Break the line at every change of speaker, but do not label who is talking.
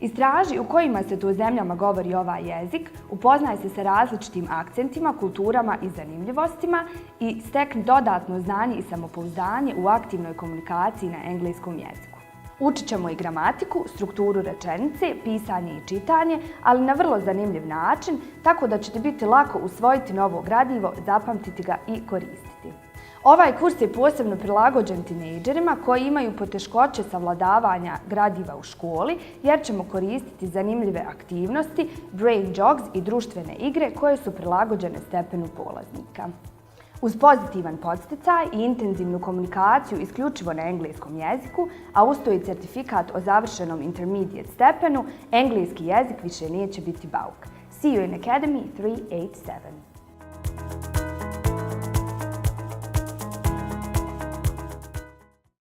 Istraži u kojima se to zemljama govori ovaj jezik, upoznaj se sa različitim akcentima, kulturama i zanimljivostima i stekni dodatno znanje i samopouzdanje u aktivnoj komunikaciji na engleskom jeziku. Učit ćemo i gramatiku, strukturu rečenice, pisanje i čitanje, ali na vrlo zanimljiv način, tako da će ti biti lako usvojiti novo gradivo, zapamtiti ga i koristiti. Ovaj kurs je posebno prilagođen tinejdžerima koji imaju poteškoće savladavanja gradiva u školi, jer ćemo koristiti zanimljive aktivnosti, brain jogs i društvene igre koje su prilagođene stepenu polaznika. Uz pozitivan podsticaj i intenzivnu komunikaciju isključivo na engleskom jeziku, a uz to i certifikat o završenom intermediate stepenu, engleski jezik više neće biti bauk. See you in Academy 387.